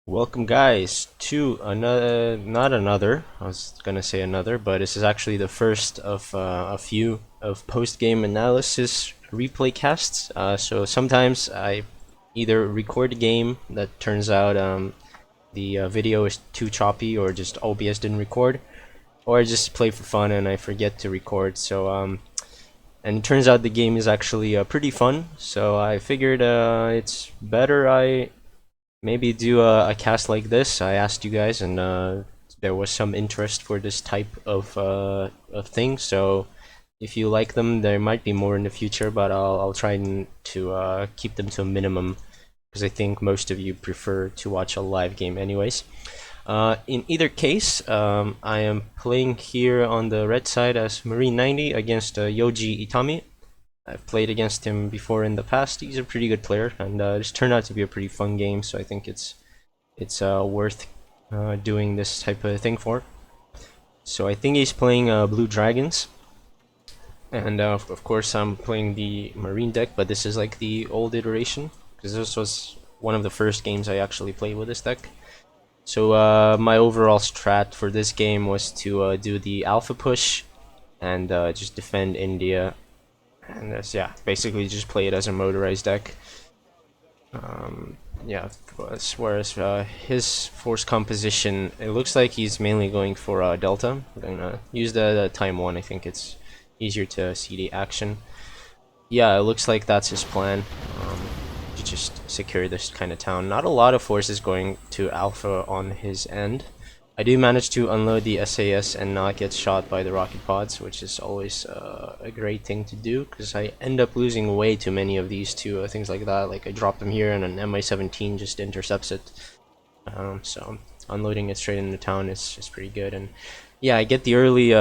Welcome guys to another, not another, I was gonna say another, but this is actually the first of a few of post-game analysis replay casts. So sometimes I either record a game that turns out the video is too choppy or just OBS didn't record, or I just play for fun and I forget to record. And it turns out the game is actually pretty fun, so I figured it's better I maybe do a cast like this. I asked you guys, and there was some interest for this type of thing. So if you like them, there might be more in the future, but I'll try to keep them to a minimum because I think most of you prefer to watch a live game, anyways. In either case, I am playing here on the red side as Marine 90 against Yoji Itami. I've played against him before in the past. He's a pretty good player, and this turned out to be a pretty fun game. So I think it's worth doing this type of thing for. So I think he's playing Blue Dragons, and of course I'm playing the Marine deck. But this is like the old iteration because this was one of the first games I actually played with this deck. So my overall strat for this game was to do the alpha push and just defend India. And yeah, basically just play it as a motorized deck. Yeah, whereas his force composition, it looks like he's mainly going for Delta. I'm gonna use the time one. I think it's easier to see the action. Yeah, it looks like that's his plan. To just secure this kind of town. Not a lot of forces going to Alpha on his end. I do manage to unload the SAS and not get shot by the rocket pods, which is always a great thing to do, because I end up losing way too many of these to things like that. Like I drop them here and an Mi-17 just intercepts it. So unloading it straight into town is pretty good. And yeah, I get the early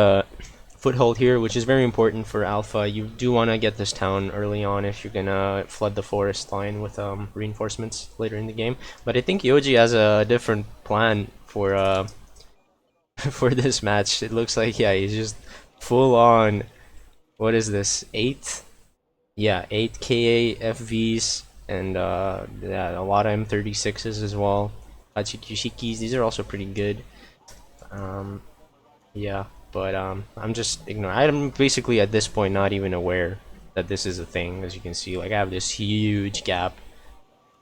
foothold here, which is very important for Alpha. You do want to get this town early on if you're gonna flood the forest line with reinforcements later in the game. But I think Yoji has a different plan for for this match. It looks like, yeah, he's just full on, what is this, 8? Yeah, 8 KA FVs, and yeah, a lot of M36s as well. Hachikushikis, these are also pretty good. Yeah, but I'm just ignoring. I'm basically at this point not even aware that this is a thing. As you can see, like I have this huge gap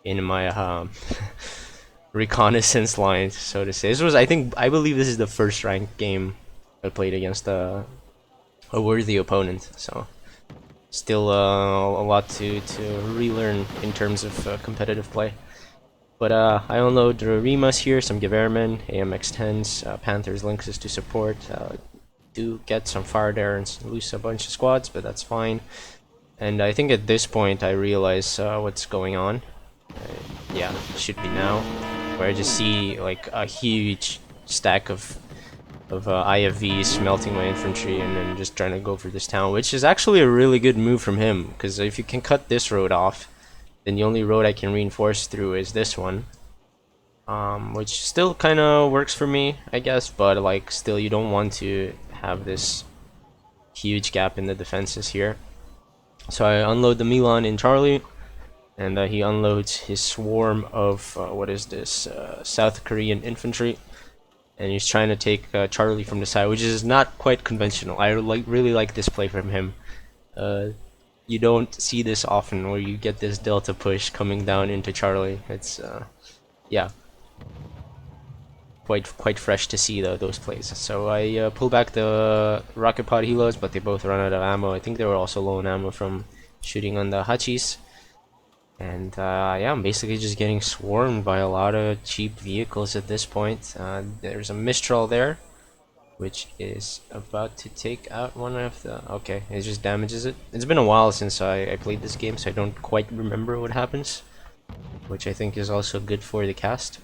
in my reconnaissance line, so to say. This was, I believe this is the first ranked game I played against a worthy opponent. So still a lot to relearn in terms of competitive play. But I unload the Rimas here, some Gewehrmen, AMX-10s, Panthers, Lynxes to support. Do get some fire there and lose a bunch of squads, but that's fine. And I think at this point I realize what's going on. Yeah, it should be now. Where I just see like a huge stack of IFVs melting my infantry and then just trying to go for this town, which is actually a really good move from him, because if you can cut this road off, then the only road I can reinforce through is this one, which still kind of works for me, I guess, but like still you don't want to have this huge gap in the defenses here. So I unload the Milan in Charlie, and he unloads his swarm of what is this, South Korean infantry, and he's trying to take Charlie from the side, which is not quite conventional. I really like this play from him. You don't see this often where you get this delta push coming down into Charlie. It's yeah, quite fresh to see those plays. So I pull back the rocket pod helos, but they both run out of ammo. I think they were also low on ammo from shooting on the Hachis. And yeah, I'm basically just getting swarmed by a lot of cheap vehicles at this point. There's a Mistral there, which is about to take out one of the... Okay, it just damages it. It's been a while since I played this game, so I don't quite remember what happens, which I think is also good for the cast.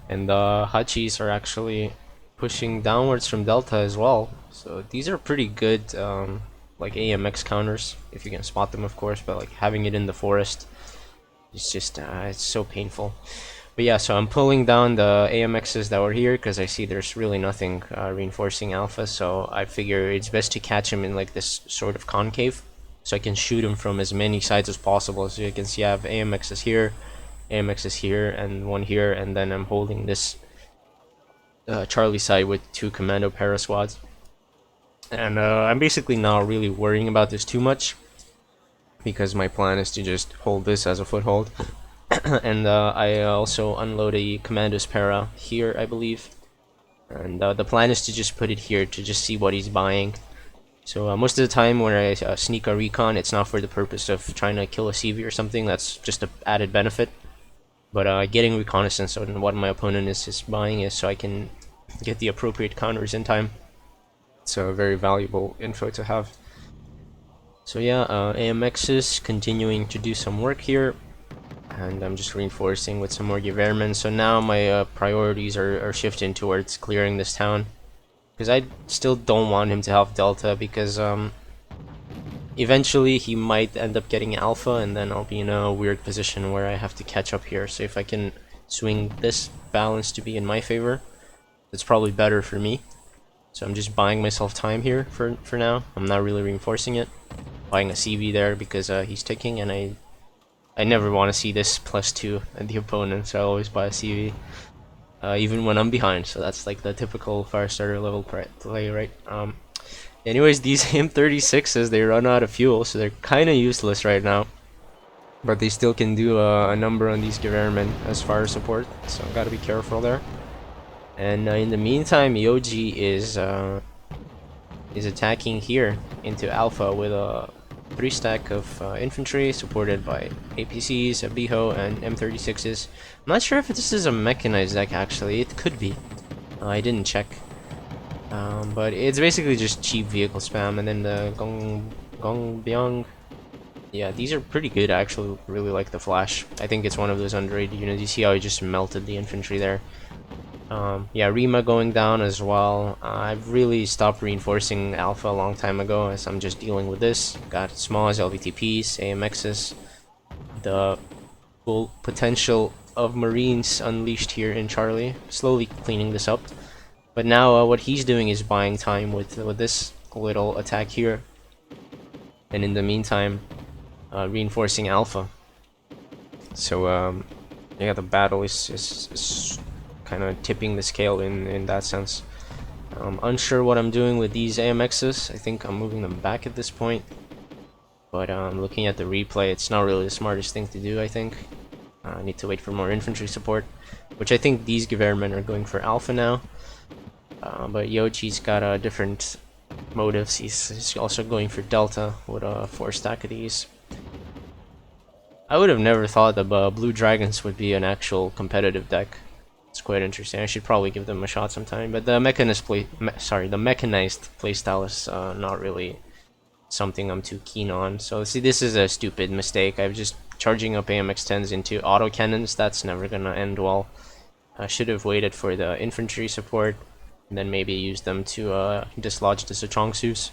And the Hachis are actually pushing downwards from Delta as well, so these are pretty good like AMX counters, if you can spot them of course, but like having it in the forest, it's just it's so painful. But yeah, so I'm pulling down the AMXs that were here because I see there's really nothing reinforcing Alpha, so I figure it's best to catch him in like this sort of concave, so I can shoot him from as many sides as possible. So you can see I have AMXs here, AMX is here and one here, and then I'm holding this Charlie side with 2 commando para squads. And I'm basically not really worrying about this too much, because my plan is to just hold this as a foothold. And I also unload a commandos para here, I believe. And the plan is to just put it here to just see what he's buying. So most of the time when I sneak a recon, it's not for the purpose of trying to kill a CV or something. That's just an added benefit. But getting reconnaissance on what my opponent is buying is so I can get the appropriate counters in time. It's a very valuable info to have. So yeah, AMX is continuing to do some work here, and I'm just reinforcing with some more Gewehrmen. So now my priorities are shifting towards clearing this town, because I still don't want him to have Delta, because eventually he might end up getting Alpha, and then I'll be in a weird position where I have to catch up here. So if I can swing this balance to be in my favor, that's probably better for me. So I'm just buying myself time here for now. I'm not really reinforcing it. Buying a CV there because he's ticking, and I never want to see this +2 at the opponent, so I always buy a CV. Even when I'm behind, so that's like the typical Firestarter level play, right? Anyways, these M36s, they run out of fuel, so they're kind of useless right now. But they still can do a number on these Gewehrmen as fire support, so gotta be careful there. And in the meantime, Yoji is attacking here into Alpha with a 3-stack of infantry supported by APCs, a Biho, and M36s. I'm not sure if this is a mechanized deck actually. It could be. I didn't check. But it's basically just cheap vehicle spam, and then the Gongbyong. Yeah, these are pretty good. I actually really like the flash. I think it's one of those underrated units. You see how he just melted the infantry there. Yeah, Rima going down as well. I've really stopped reinforcing Alpha a long time ago, as I'm just dealing with this. Got SMAs, LVTPs, AMXs. The full potential of Marines unleashed here in Charlie. Slowly cleaning this up. But now what he's doing is buying time with this little attack here. And in the meantime, reinforcing Alpha. So yeah, the battle is kind of tipping the scale in that sense. I'm unsure what I'm doing with these AMXs. I think I'm moving them back at this point. But looking at the replay, it's not really the smartest thing to do, I think. I need to wait for more infantry support, which I think these Gewehrmen are going for Alpha now. But Yoji's got different motives. He's also going for Delta with a 4-stack of these. I would have never thought that Blue Dragons would be an actual competitive deck. It's quite interesting. I should probably give them a shot sometime. But the mechanized playstyle is not really something I'm too keen on. So see, this is a stupid mistake. I'm just charging up AMX-10s into autocannons. That's never gonna end well. I should have waited for the infantry support, and then maybe use them to dislodge the Sachongsus.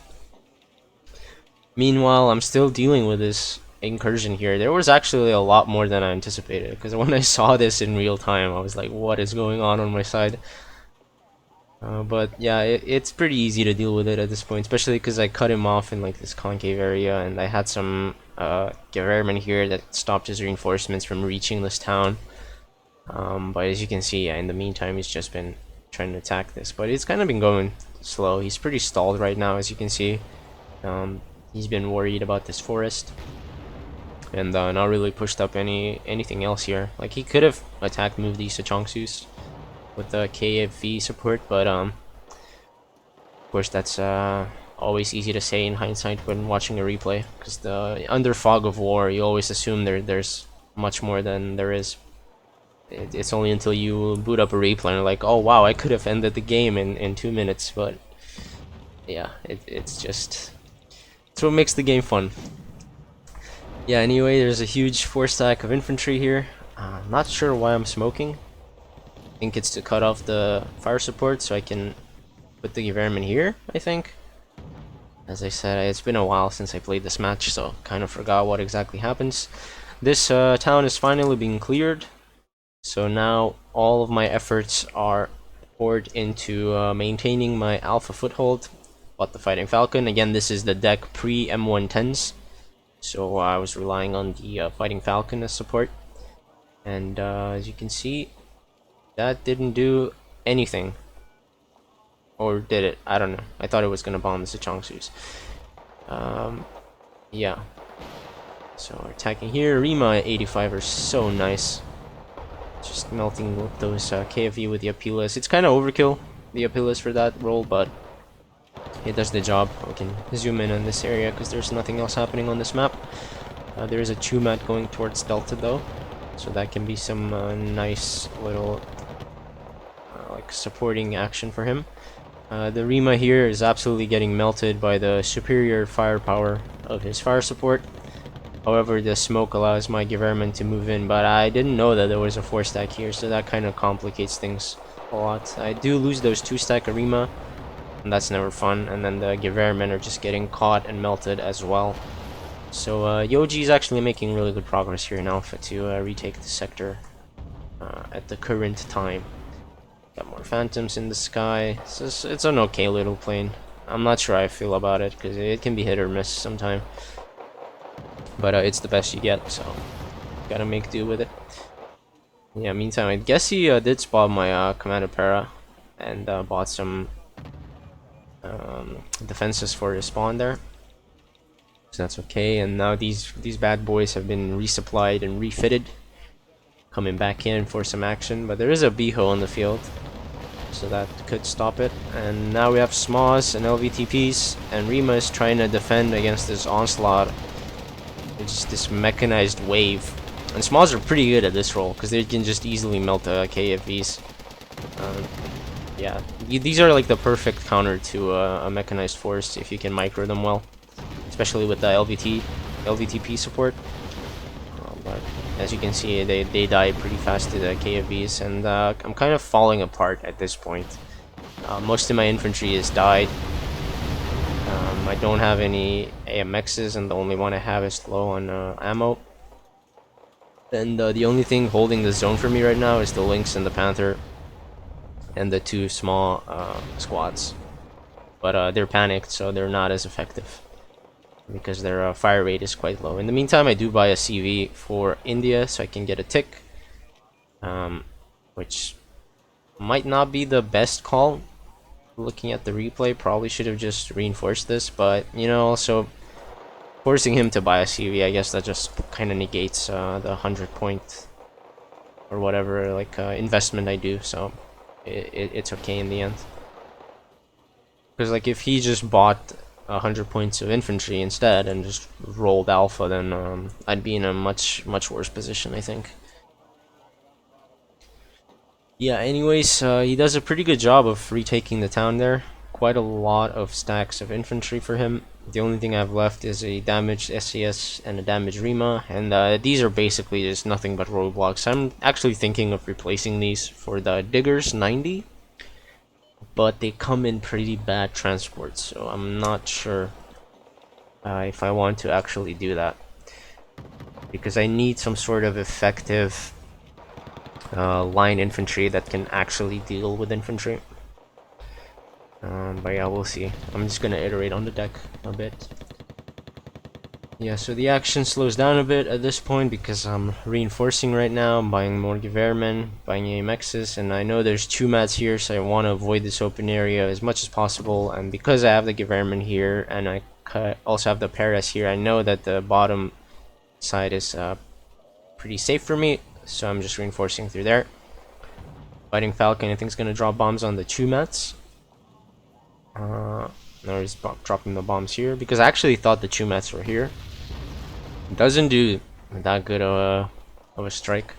Meanwhile, I'm still dealing with this incursion here. There was actually a lot more than I anticipated, because when I saw this in real time, I was like, what is going on my side? But yeah, it's pretty easy to deal with it at this point, especially because I cut him off in like this concave area, and I had some Gewehrmen here that stopped his reinforcements from reaching this town. But as you can see, in the meantime, he's just been trying to attack this, but it's kind of been going slow. He's pretty stalled right now, as you can see. He's been worried about this forest, and not really pushed up anything else here. Like, he could have attacked move these Sachongsus with the KFV support, but of course that's always easy to say in hindsight when watching a replay, because under fog of war you always assume there's much more than there is. It's only until you boot up a replay and you're like, oh wow, I could have ended the game in 2 minutes. But yeah, it's what makes the game fun. Yeah, anyway, there's a huge 4-stack of infantry here. Not sure why I'm smoking. I think it's to cut off the fire support so I can put the Gewehrmen here, I think. As I said, it's been a while since I played this match, so kind of forgot what exactly happens. This town is finally being cleared. So now all of my efforts are poured into maintaining my Alpha foothold. Bought the Fighting Falcon. Again, this is the deck pre-M110s. So I was relying on the Fighting Falcon as support. And as you can see, that didn't do anything. Or did it? I don't know. I thought it was gonna bomb the Sechongsus. Yeah. So we're attacking here. Rima at 85 are so nice. Just melting with those KFV with the Apilas. It's kind of overkill, the Apilas for that role, but it does the job. We can zoom in on this area because there's nothing else happening on this map. There is a 2-mat going towards Delta though, so that can be some nice little like supporting action for him. The Rima here is absolutely getting melted by the superior firepower of his fire support. However, the smoke allows my Geverman to move in, but I didn't know that there was a 4-stack here, so that kind of complicates things a lot. I do lose those 2-stack Arima, and that's never fun, and then the Geverman are just getting caught and melted as well. So Yoji is actually making really good progress here in Alpha to retake the sector at the current time. Got more phantoms in the sky. It's an okay little plane. I'm not sure how I feel about it, because it can be hit or miss sometime. But it's the best you get, so gotta make do with it. Yeah, meantime, I guess he did spot my Commander Para and bought some defenses for his spawn there. So that's okay, and now these bad boys have been resupplied and refitted. Coming back in for some action, but there is a Biho on the field, so that could stop it. And now we have Smoz and LVTPs, and Rima is trying to defend against this onslaught. It's just this mechanized wave, and Smoz are pretty good at this role because they can just easily melt KFVs. Yeah, these are like the perfect counter to a mechanized force if you can micro them well, especially with the LVTP support. But as you can see, they die pretty fast to the KFVs, and I'm kind of falling apart at this point. Most of my infantry is died. I don't have any AMXs, and the only one I have is low on ammo. And the only thing holding the zone for me right now is the Lynx and the Panther, and the 2 small squads. But they're panicked, so they're not as effective because their fire rate is quite low. In the meantime, I do buy a CV for India so I can get a tick, which might not be the best call. Looking at the replay, probably should have just reinforced this, but you know, also forcing him to buy a CV, I guess that just kind of negates the 100 point or whatever like investment I do, so it's okay in the end. Because like if he just bought 100 points of infantry instead and just rolled alpha, then I'd be in a much worse position, I think. Yeah, anyways, he does a pretty good job of retaking the town there. Quite a lot of stacks of infantry for him. The only thing I have left is a damaged SCS and a damaged Rima, and these are basically just nothing but roadblocks. I'm actually thinking of replacing these for the Diggers 90, but they come in pretty bad transport, so I'm not sure if I want to actually do that, because I need some sort of effective line infantry that can actually deal with infantry. But yeah, we'll see. I'm just gonna iterate on the deck a bit. Yeah, so the action slows down a bit at this point because I'm reinforcing right now. I'm buying more Geverman, buying AMXs, and I know there's 2 mats here, so I want to avoid this open area as much as possible. And because I have the Geverman here and I also have the Paras here, I know that the bottom side is pretty safe for me, so I'm just reinforcing through there. Fighting Falcon, I think, is going to drop bombs on the 2 mats. Now he's dropping the bombs here because I actually thought the 2 mats were here. Doesn't do that good of a strike.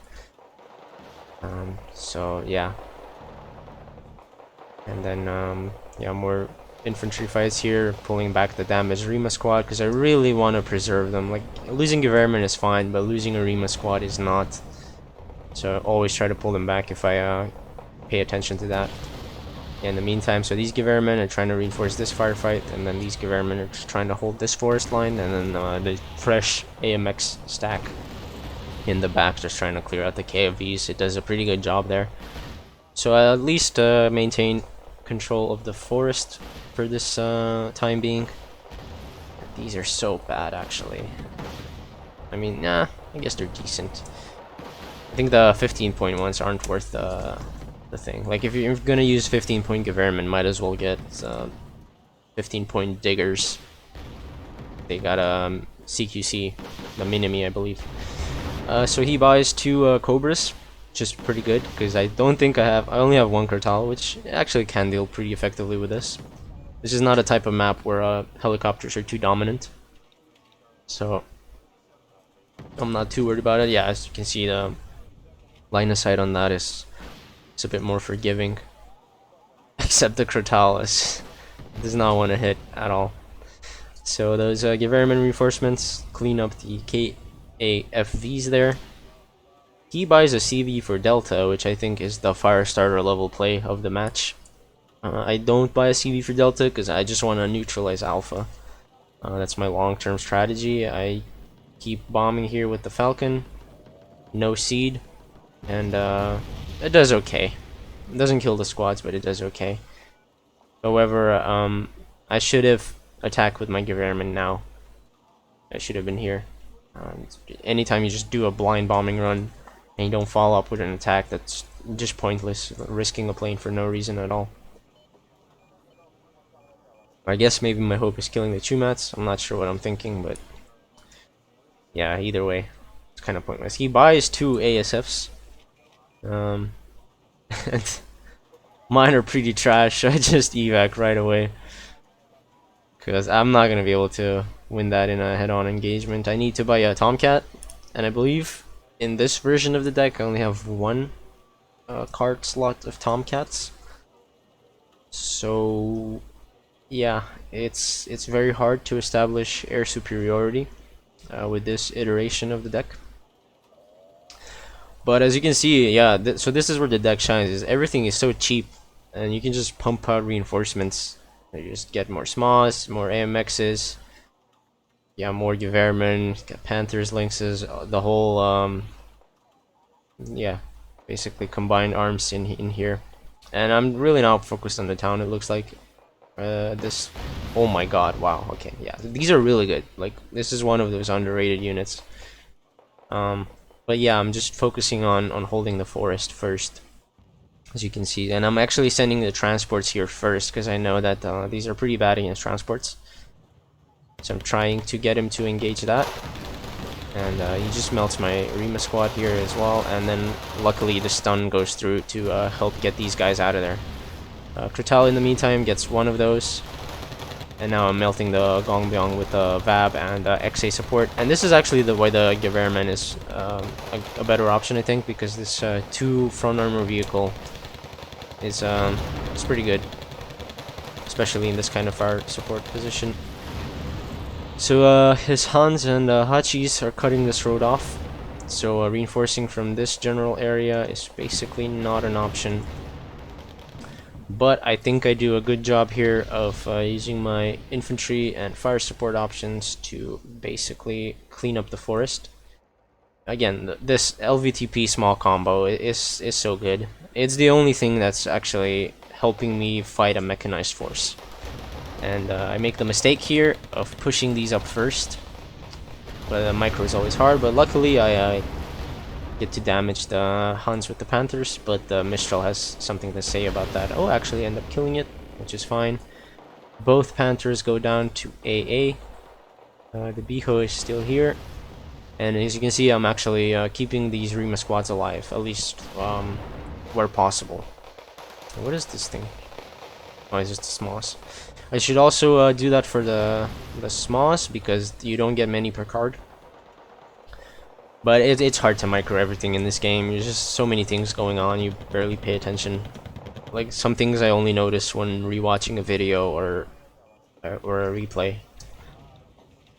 So yeah. And then yeah, more infantry fights here, pulling back the damaged Rima squad because I really want to preserve them. Like, losing Geverman is fine, but losing a Rima squad is not. So I always try to pull them back if I pay attention to that. In the meantime, so these Geverman are trying to reinforce this firefight, and then these Geverman are just trying to hold this forest line, and then the fresh AMX stack in the back just trying to clear out the KFVs. It does a pretty good job there. So I at least maintain control of the forest for this time being. These are so bad, actually. I mean, nah, I guess they're decent. I think the 15-point ones aren't worth the thing. Like, if you're gonna use 15-point Gewehrman, might as well get 15-point diggers. They got CQC, the Minimi, I believe. So he buys 2 Cobras, which is pretty good because I don't think I only have 1 Kurtal, which actually can deal pretty effectively with this. This is not a type of map where helicopters are too dominant, so I'm not too worried about it. Yeah, as you can see, the line of sight on that is a bit more forgiving, except the Kurtal does not want to hit at all. So those Gewehrman reinforcements clean up the KAFVs there. He buys a CV for Delta, which I think is the Firestarter level play of the match. I don't buy a CV for Delta because I just want to neutralize Alpha. That's my long-term strategy. I keep bombing here with the Falcon. No seed. And it does okay. It doesn't kill the squads, but it does okay. However, I should have attacked with my Gewehrman now. I should have been here. Anytime you just do a blind bombing run and you don't follow up with an attack, that's just pointless, risking a plane for no reason at all. I guess maybe my hope is killing the Chumats. I'm not sure what I'm thinking, but yeah, either way, it's kind of pointless. He buys 2 ASFs. And mine are pretty trash, so I just evac right away. Because I'm not going to be able to win that in a head-on engagement. I need to buy a Tomcat, and I believe in this version of the deck I only have 1 card slot of Tomcats. So yeah, it's very hard to establish air superiority with this iteration of the deck. But as you can see, yeah, so this is where the deck shines. Is everything is so cheap, and you can just pump out reinforcements. You just get more SMAs, more AMXs, yeah, more Gewehrman, Panthers, Lynxes, the whole yeah, basically combined arms in here. And I'm really not focused on the town, it looks like. This, oh my god, wow, okay, yeah, these are really good. Like, this is one of those underrated units. But yeah, I'm just focusing on holding the forest first, as you can see. And I'm actually sending the transports here first, because I know that these are pretty bad against transports. So I'm trying to get him to engage that. And he just melts my Rima squad here as well, and then luckily the stun goes through to help get these guys out of there. Kurtal in the meantime gets 1 of those, and now I'm melting the Gongbyong with the VAB and XA support. And this is actually the way the Gewehrman is a better option, I think, because this 2 front armor vehicle is it's pretty good, especially in this kind of fire support position. So his Hans and Hachis are cutting this road off, so reinforcing from this general area is basically not an option. But I think I do a good job here of using my infantry and fire support options to basically clean up the forest. Again, this LVTP small combo is so good. It's the only thing that's actually helping me fight a mechanized force. And I make the mistake here of pushing these up first, but the micro is always hard. But luckily I get to damage the Huns with the Panthers, but the Mistral has something to say about that. Oh, actually end up killing it, which is fine. Both Panthers go down to AA. The Biho is still here, and as you can see, I'm actually keeping these Rima squads alive, at least where possible. What is this thing? Oh, it's just the smallest. I should also do that for the smallest, because you don't get many per card. But it's hard to micro everything in this game. There's just so many things going on, you barely pay attention. Like, some things I only notice when rewatching a video or a replay.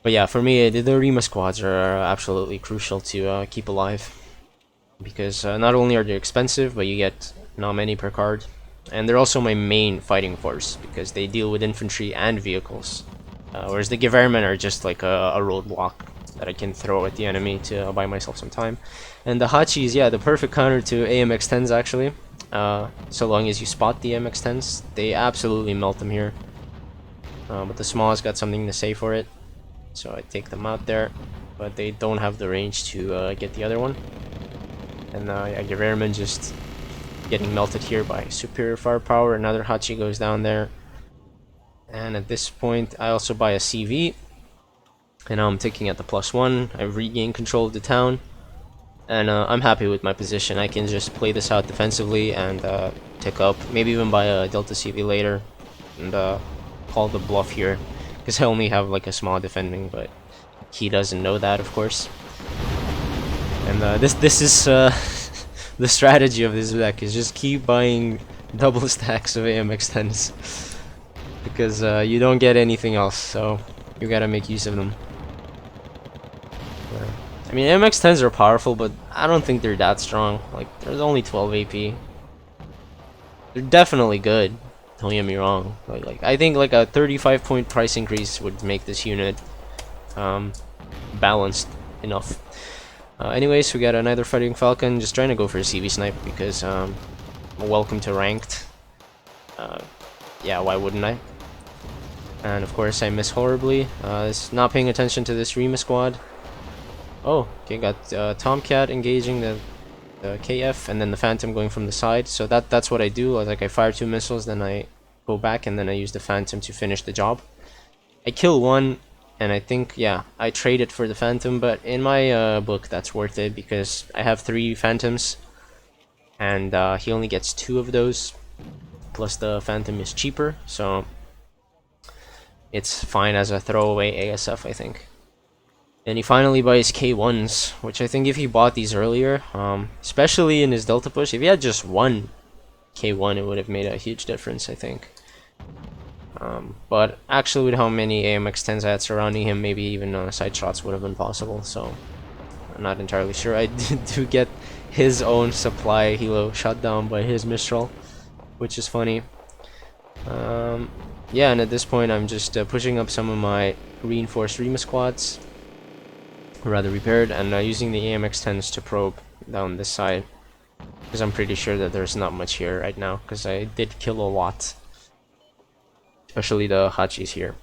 But yeah, for me, the Rima squads are absolutely crucial to keep alive. Because not only are they expensive, but you get not many per card. And they're also my main fighting force, because they deal with infantry and vehicles. Whereas the Gewehrmen are just like a roadblock that I can throw at the enemy to buy myself some time. And the Hachis, yeah, the perfect counter to AMX-10s actually. So long as you spot the AMX-10s, they absolutely melt them here. But the smallest got something to say for it, so I take them out there. But they don't have the range to get the other one. And yeah, Geverman just getting melted here by superior firepower. Another Hachi goes down there. And at this point, I also buy a CV. And now I'm taking at the +1. I regain control of the town. And I'm happy with my position. I can just play this out defensively and tick up. Maybe even buy a Delta CV later. And call the bluff here. Because I only have like a small defending, but he doesn't know that, of course. And this is the strategy of this deck, is just keep buying double stacks of AMX10s. Because you don't get anything else, so you gotta make use of them. I mean, AMX10s are powerful, but I don't think they're that strong. Like, there's only 12 AP. They're definitely good, don't get me wrong. Like I think like a 35-point price increase would make this unit balanced enough. Anyways, we got another Fighting Falcon, just trying to go for a CV snipe because welcome to ranked. Yeah, why wouldn't I? And of course I miss horribly. Not paying attention to this Rima squad. Oh, okay, got Tomcat engaging the KF, and then the Phantom going from the side. So that's what I do. Like I fire 2 missiles, then I go back, and then I use the Phantom to finish the job. I kill one, and I think, yeah, I trade it for the Phantom, but in my book that's worth it because I have 3 Phantoms, and he only gets 2 of those. Plus the Phantom is cheaper, so it's fine as a throwaway ASF, I think. And he finally buys K1s, which I think if he bought these earlier, especially in his Delta push, if he had just one K1, it would have made a huge difference, I think. But actually with how many AMX10s I had surrounding him, maybe even side shots would have been possible, so I'm not entirely sure. I do get his own supply helo shot down by his Mistral, which is funny. Yeah, and at this point I'm just pushing up some of my reinforced Rima squads, rather repaired, and using the AMX10s to probe down this side, because I'm pretty sure that there's not much here right now, because I did kill a lot, especially the Hachis here.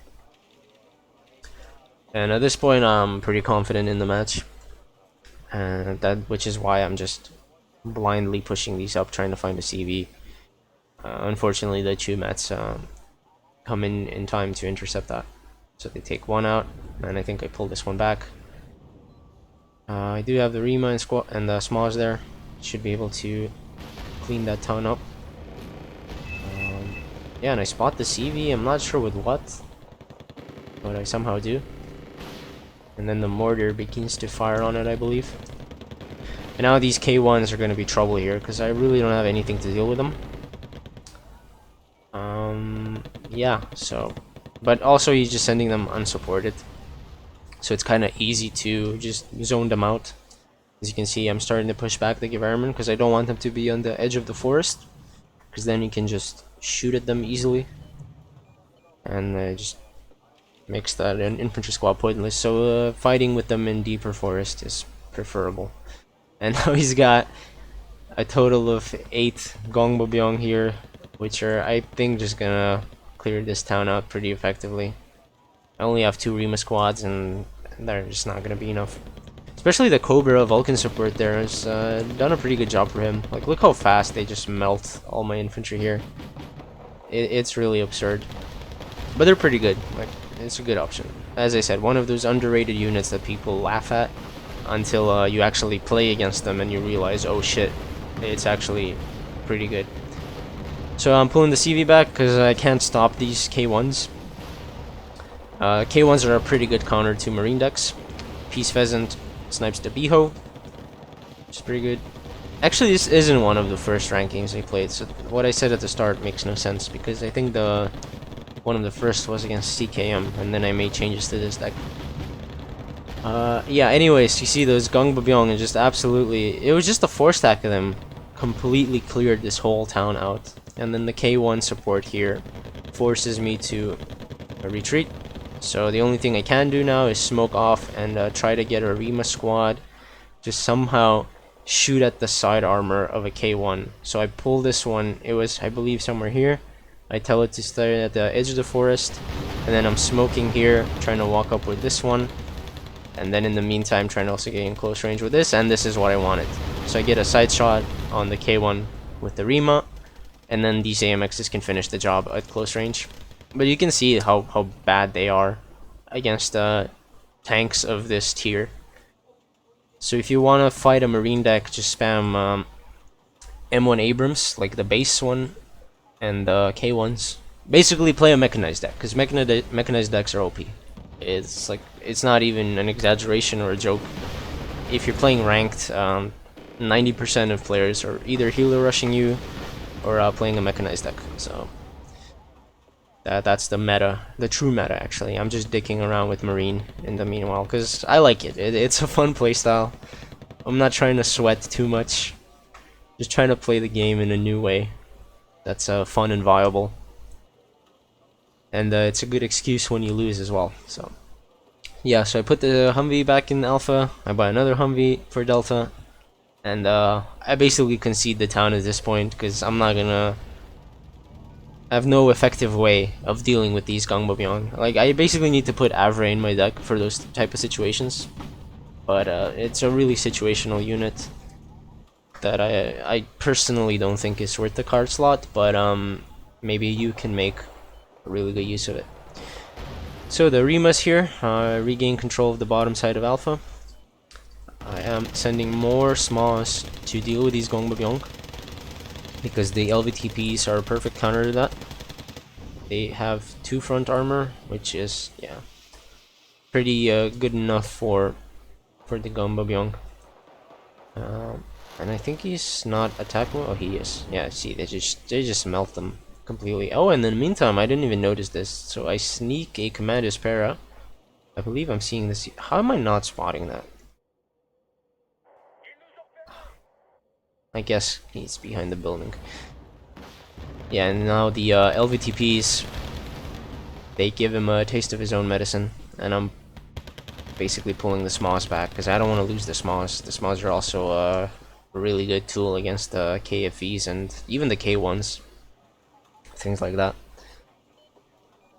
And at this point I'm pretty confident in the match, and which is why I'm just blindly pushing these up, trying to find a CV. Unfortunately the 2 mats come in time to intercept that, so they take 1 out, and I think I pull this one back. I do have the Rima and the Smosh there. Should be able to clean that town up. Yeah, and I spot the CV. I'm not sure with what, but I somehow do. And then the mortar begins to fire on it, I believe. And now these K1s are going to be trouble here, because I really don't have anything to deal with them. Yeah, so... But also he's just sending them unsupported. So it's kind of easy to just zone them out. As you can see, I'm starting to push back the Geverman because I don't want them to be on the edge of the forest, because then you can just shoot at them easily, and just makes that an infantry squad pointless. So fighting with them in deeper forest is preferable. And now he's got a total of 8 Gongbobyong here, which are, I think, just gonna clear this town out pretty effectively. I only have 2 Rima squads, and they're just not gonna be enough. Especially the Cobra Vulcan support there has done a pretty good job for him. Like, look how fast they just melt all my infantry here. It's really absurd. But they're pretty good. Like, it's a good option. As I said, one of those underrated units that people laugh at until you actually play against them and you realize, oh shit, it's actually pretty good. So I'm pulling the CV back because I can't stop these K1s. K1s are a pretty good counter to Marine decks. Peace Pheasant snipes the Beho, which is pretty good. Actually, this isn't one of the first rankings I played, so what I said at the start makes no sense, because I think one of the first was against CKM, and then I made changes to this deck. Yeah, anyways, you see those Gongbobyong and just absolutely... It was just a 4-stack of them completely cleared this whole town out. And then the K1 support here forces me to retreat. So the only thing I can do now is smoke off and try to get a Rima squad, just somehow shoot at the side armor of a K1. So I pull this one, it was, I believe, somewhere here. I tell it to stay at the edge of the forest, and then I'm smoking here, trying to walk up with this one, and then in the meantime trying to also get in close range with this, and this is what I wanted. So I get a side shot on the K1 with the Rima, and then these AMXs can finish the job at close range. But you can see how bad they are against tanks of this tier. So if you want to fight a Marine deck, just spam M1 Abrams, like the base one, and the K1s. Basically play a mechanized deck, because mechanized decks are OP. It's like, it's not even an exaggeration or a joke. If you're playing ranked, 90% of players are either healer rushing you or playing a mechanized deck. So that's the meta, the true meta actually. I'm just dicking around with Marine in the meanwhile, because I like it. It's a fun playstyle. I'm not trying to sweat too much. Just trying to play the game in a new way that's fun and viable. And it's a good excuse when you lose as well. So yeah, so I put the Humvee back in Alpha. I buy another Humvee for Delta. And I basically concede the town at this point, because I'm not gonna... I have no effective way of dealing with these Gangbabyong. Like, I basically need to put Avre in my deck for those type of situations. But it's a really situational unit that I personally don't think is worth the card slot, but maybe you can make a really good use of it. So the Rima's here, regain control of the bottom side of Alpha. I am sending more Smas to deal with these Gangbabyong, because the LVTPs are a perfect counter to that. They have 2 front armor, which is, yeah, pretty good enough for the Gangbabyong. And I think he's not attacking. Oh, he is. Yeah, see, they just melt them completely. Oh, and in the meantime, I didn't even notice this. So I sneak a Commandus Para. I believe I'm seeing this. How am I not spotting that? I guess he's behind the building. Yeah, and now the LVTPs, they give him a taste of his own medicine, and I'm basically pulling the Smas back, because I don't want to lose the Smas. The Smas are also a really good tool against the KFEs and even the K1s. Things like that.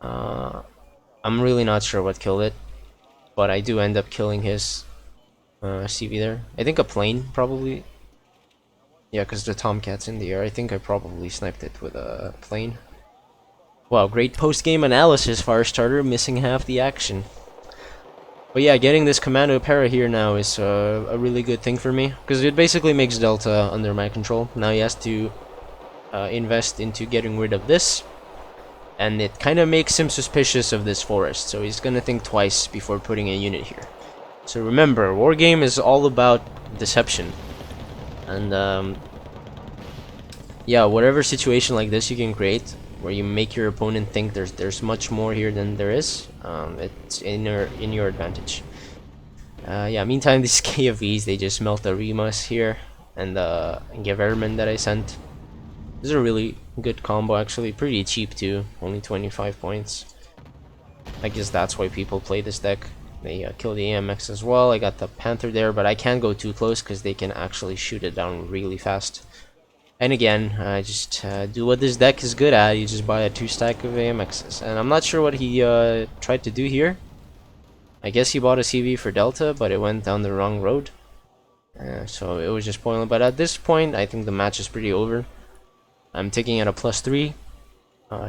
I'm really not sure what killed it, but I do end up killing his CV there. I think a plane, probably. Yeah, because the Tomcat's in the air. I think I probably sniped it with a plane. Wow, great post-game analysis, Firestarter, missing half the action. But yeah, getting this Commando Para here now is a really good thing for me, because it basically makes Delta under my control. Now he has to invest into getting rid of this, and it kind of makes him suspicious of this forest, so he's gonna think twice before putting a unit here. So remember, Wargame is all about deception. And yeah, whatever situation like this you can create, where you make your opponent think there's much more here than there is, it's in your advantage. Yeah, meantime, these KFEs, they just melt the Rimas here, and the Geverman that I sent. This is a really good combo, actually. Pretty cheap too, only 25 points. I guess that's why people play this deck. They kill the AMX as well. I got the Panther there, but I can't go too close because they can actually shoot it down really fast. And again, just do what this deck is good at. You just buy a 2-stack of AMXs. And I'm not sure what he tried to do here. I guess he bought a CV for Delta, but it went down the wrong road. So it was just pointless. But at this point, I think the match is pretty over. I'm taking at a +3.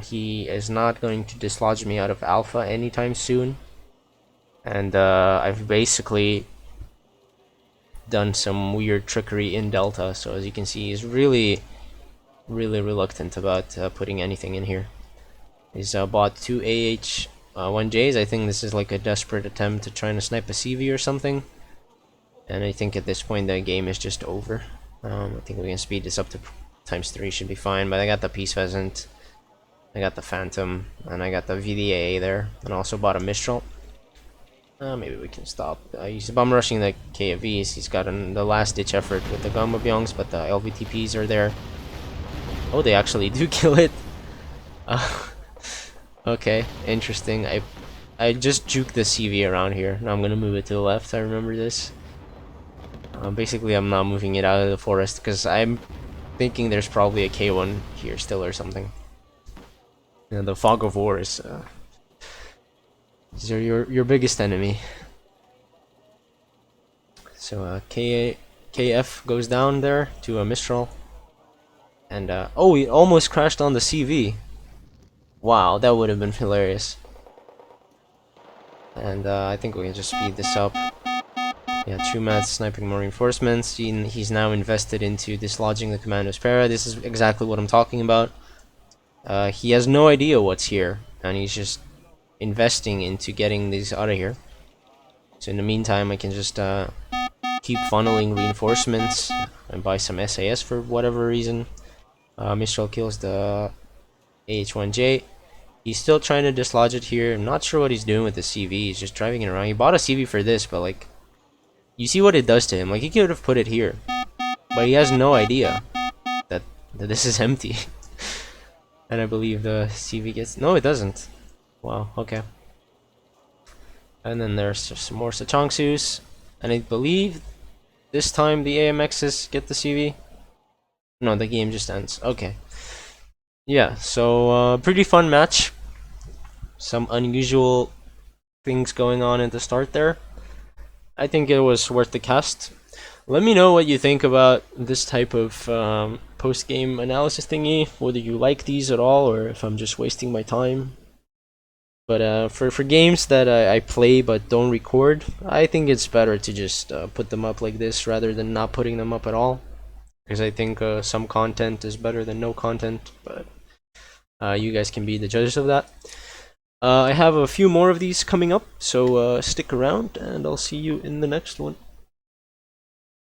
He is not going to dislodge me out of Alpha anytime soon. And I've basically done some weird trickery in Delta, so as you can see, he's really reluctant about putting anything in here. He's bought 2 1Js. I think this is like a desperate attempt to try to snipe a CV or something, and I think at this point the game is just over. I think we can speed this up to ×3, should be fine. But I got the Peace Pheasant, I got the Phantom, and I got the VDA there, and also bought a Mistral. Maybe we can stop. He's bum rushing the KFVs. He's got the last ditch effort with the Gangbabyongs, but the LVTPs are there. Oh, they actually do kill it. Okay, interesting. I just juked the CV around here. Now I'm gonna move it to the left. I remember this. Basically, I'm not moving it out of the forest because I'm thinking there's probably a K1 here still or something. And the Fog of War is these are your biggest enemy. So KF goes down there to a Mistral. And oh, he almost crashed on the CV. Wow, that would have been hilarious. And I think we can just speed this up. Yeah, True Matt's sniping more reinforcements. He's now invested into dislodging the Commando's para. This is exactly what I'm talking about. He has no idea what's here, and he's just investing into getting these out of here. So in the meantime, I can just keep funneling reinforcements and buy some SAS for whatever reason. Mistral kills the AH-1J. He's still trying to dislodge it here. I'm not sure what he's doing with the CV. He's just driving it around. He bought a CV for this, but like, you see what it does to him. Like, he could have put it here, but he has no idea that this is empty. And I believe the CV gets... No, it doesn't. Wow, okay. And then there's just some more Sachangsus. And I believe this time the AMXs get the CV. No, the game just ends. Okay. Yeah, so pretty fun match. Some unusual things going on at the start there. I think it was worth the cast. Let me know what you think about this type of post-game analysis thingy, whether you like these at all or if I'm just wasting my time. But for games that I play but don't record, I think it's better to just put them up like this rather than not putting them up at all. Because I think some content is better than no content, but you guys can be the judges of that. I have a few more of these coming up, so stick around and I'll see you in the next one.